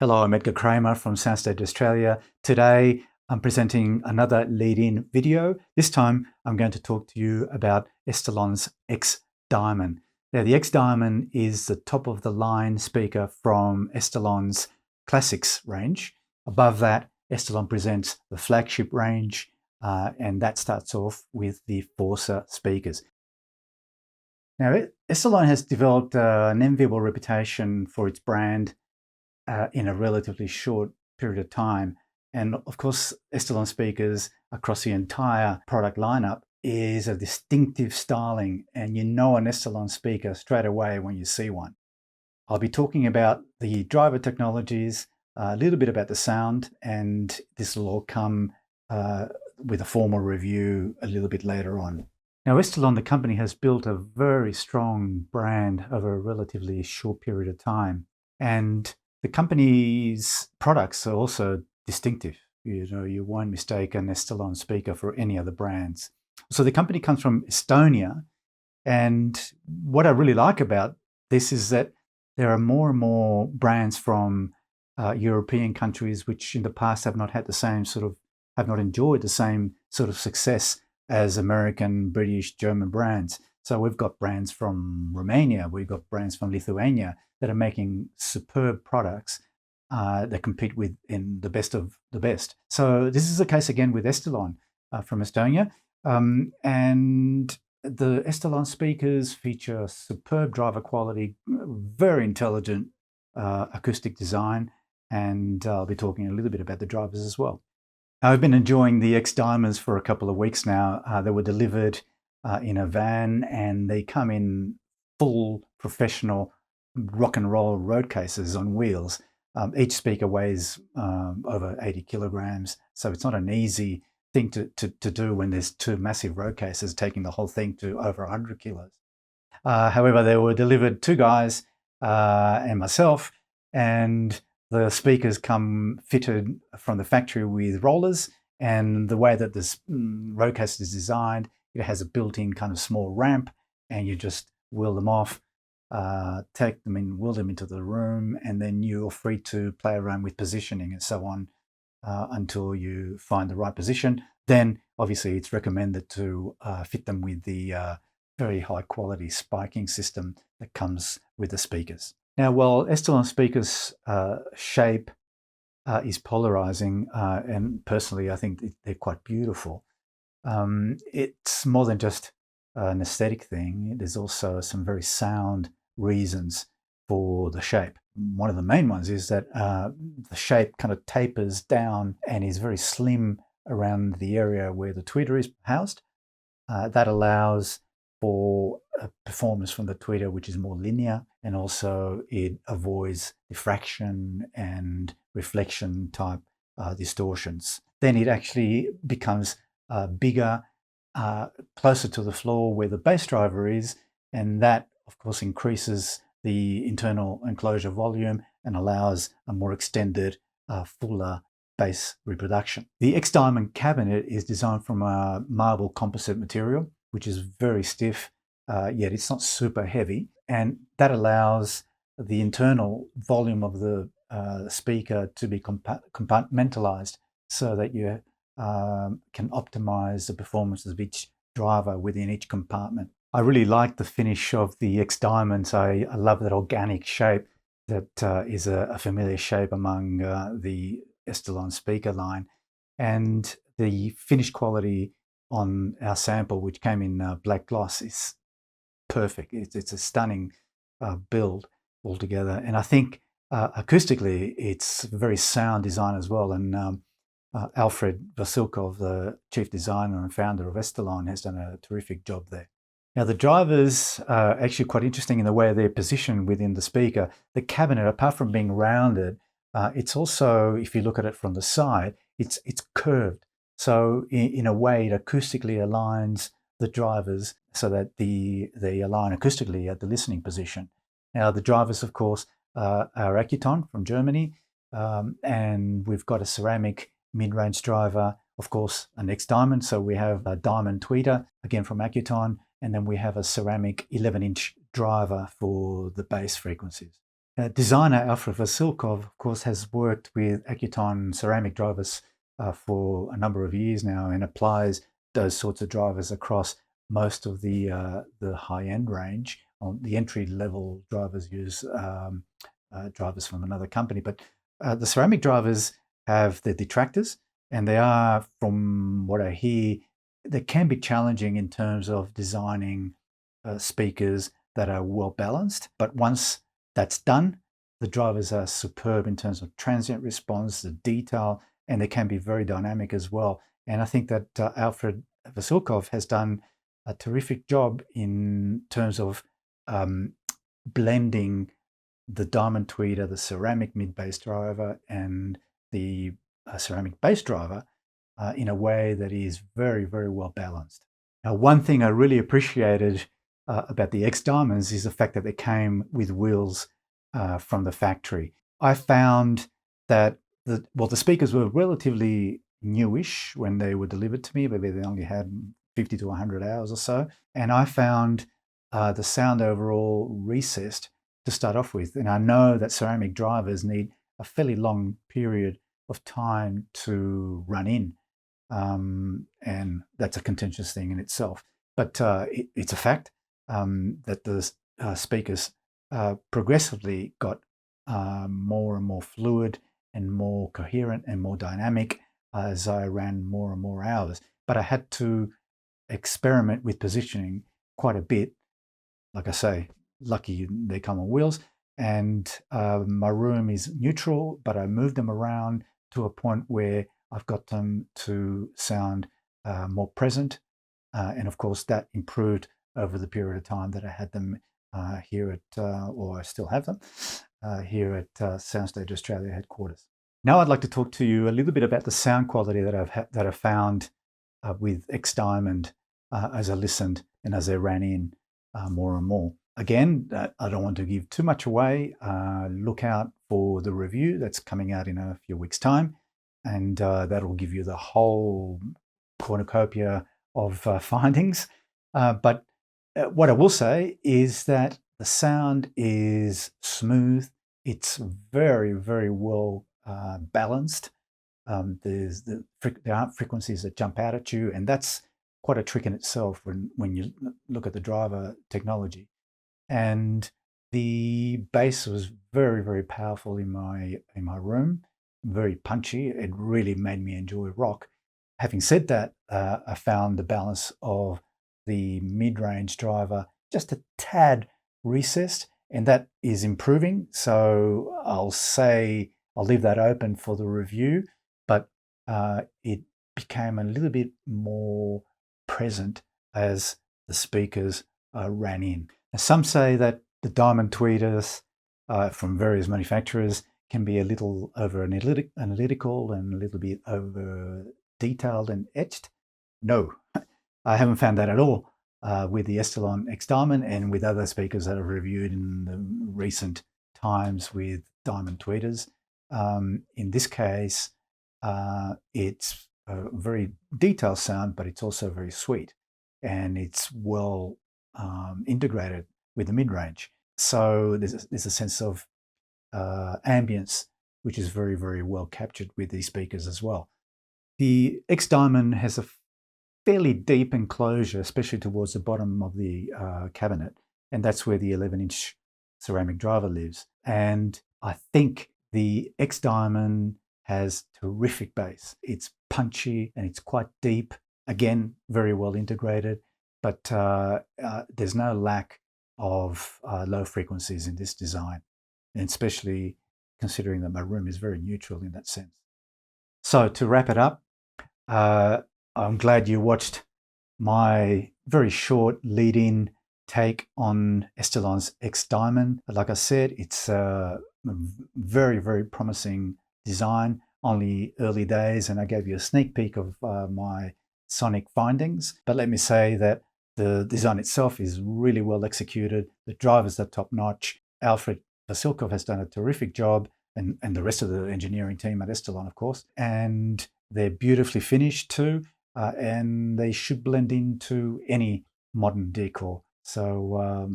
Hello, I'm Edgar Kramer from SoundStage Australia. Today, I'm presenting another lead-in video. This time, I'm going to talk to you about Estelon's X Diamond. Now, the X Diamond is the top-of-the-line speaker from Estelon's Classics range. Above that, Estelon presents the flagship range, and that starts off with the Forza speakers. Now, Estelon has developed an enviable reputation for its brand in a relatively short period of time. And of course, Estelon speakers across the entire product lineup is a distinctive styling, and you know an Estelon speaker straight away when you see one. I'll be talking about the driver technologies, a little bit about the sound, and this will all come with a formal review a little bit later on. Now, Estelon, the company, has built a very strong brand over a relatively short period of time, and the company's products are also distinctive. You know, you won't mistake an Estelon speaker for any other brands. So the company comes from Estonia, and what I really like about this is that there are more and more brands from European countries which in the past have not had the same have not enjoyed the same sort of success as American, British, German brands. So we've got brands from Romania, we've got brands from Lithuania that are making superb products that compete with in the best of the best. So this is the case again with Estelon from Estonia. And the Estelon speakers feature superb driver quality, very intelligent acoustic design, and I'll be talking a little bit about the drivers as well. I've been enjoying the X Diamonds for a couple of weeks now. They were delivered in a van, and they come in full professional rock and roll road cases on wheels. Each speaker weighs over 80 kilograms, so it's not an easy thing to do when there's two massive road cases taking the whole thing to over 100 kilos. However, they were delivered two guys and myself, and the speakers come fitted from the factory with rollers, and the way that this road case is designed, it has a built-in kind of small ramp, and you just wheel them off, take them in, wheel them into the room, and then you're free to play around with positioning and so on until you find the right position. Then obviously it's recommended to fit them with the very high quality spiking system that comes with the speakers. Now, while Estelon speakers shape is polarizing, and personally I think they're quite beautiful, it's more than just an aesthetic thing. There's also some very sound reasons for the shape. One of the main ones is that the shape kind of tapers down and is very slim around the area where the tweeter is housed. That allows for a performance from the tweeter which is more linear, and also it avoids diffraction and reflection type distortions. Then it actually becomes bigger, closer to the floor where the bass driver is, and that of course increases the internal enclosure volume and allows a more extended, fuller bass reproduction. The X Diamond cabinet is designed from a marble composite material, which is very stiff, yet it's not super heavy, and that allows the internal volume of the speaker to be compartmentalized so that you can optimize the performance of each driver within each compartment. I really like the finish of the X Diamonds. I love that organic shape that is a familiar shape among the Estelon speaker line, and the finish quality on our sample, which came in black gloss, is perfect. It's a stunning build altogether, and I think acoustically it's very sound design as well. And Alfred Vasilkov, the chief designer and founder of Estelon, has done a terrific job there. Now, the drivers are actually quite interesting in the way they're positioned within the speaker. The cabinet, apart from being rounded, it's also, if you look at it from the side, it's curved. So in a way, it acoustically aligns the drivers so that they align acoustically at the listening position. Now, the drivers, of course, are Accuton from Germany, and we've got a ceramic mid-range driver, of course, an X Diamond. So we have a diamond tweeter, again from Accuton, and then we have a ceramic 11-inch driver for the bass frequencies. Designer Alfred Vasilkov, of course, has worked with Accuton ceramic drivers for a number of years now and applies those sorts of drivers across most of the high-end range. The entry-level drivers use drivers from another company, but the ceramic drivers have their detractors, and they are, from what I hear, they can be challenging in terms of designing speakers that are well balanced. But once that's done, the drivers are superb in terms of transient response, the detail, and they can be very dynamic as well. And I think that Alfred Vasilkov has done a terrific job in terms of blending the diamond tweeter, the ceramic mid-bass driver, and the ceramic bass driver in a way that is very, very well balanced. Now, one thing I really appreciated about the X Diamonds is the fact that they came with wheels from the factory. I found that the speakers were relatively newish when they were delivered to me. Maybe they only had 50 to 100 hours or so. And I found the sound overall recessed to start off with. And I know that ceramic drivers need a fairly long period of time to run in. And that's a contentious thing in itself. But it's a fact that the speakers progressively got more and more fluid and more coherent and more dynamic as I ran more and more hours. But I had to experiment with positioning quite a bit. Like I say, lucky they come on wheels. And my room is neutral, but I moved them around to a point where I've got them to sound more present. And of course, that improved over the period of time that I had them here at, or I still have them, here at SoundStage Australia headquarters. Now I'd like to talk to you a little bit about the sound quality that I've found with X Diamond as I listened and as I ran in more and more. Again, I don't want to give too much away. Look out for the review that's coming out in a few weeks' time, and that'll give you the whole cornucopia of findings. But what I will say is that the sound is smooth. It's very, very well balanced. There aren't frequencies that jump out at you, and that's quite a trick in itself when you look at the driver technology. And the bass was very, very powerful in my room, very punchy. It really made me enjoy rock. Having said that, I found the balance of the mid-range driver just a tad recessed, and that is improving. So I'll leave that open for the review, but it became a little bit more present as the speakers ran in. Now, some say that the diamond tweeters from various manufacturers can be a little over analytical and a little bit over detailed and etched. No, I haven't found that at all with the Estelon X Diamond and with other speakers that I've reviewed in the recent times with diamond tweeters. In this case, it's a very detailed sound, but it's also very sweet, and it's well integrated with the mid-range. So there's a sense of ambience, which is very, very well captured with these speakers as well. The X Diamond has a fairly deep enclosure, especially towards the bottom of the cabinet, and that's where the 11-inch ceramic driver lives. And I think the X Diamond has terrific bass. It's punchy and it's quite deep. Again, very well integrated, but there's no lack of low frequencies in this design, and especially considering that my room is very neutral in that sense. So to wrap it up, I'm glad you watched my very short lead-in take on Estelon's X Diamond. Like I said, it's a very, very promising design, only early days, and I gave you a sneak peek of my sonic findings. But let me say that the design itself is really well executed. The drivers are top-notch. Alfred Vasilkov has done a terrific job, and the rest of the engineering team at Estelon, of course. And they're beautifully finished too, and they should blend into any modern decor. So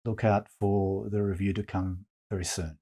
look out for the review to come very soon.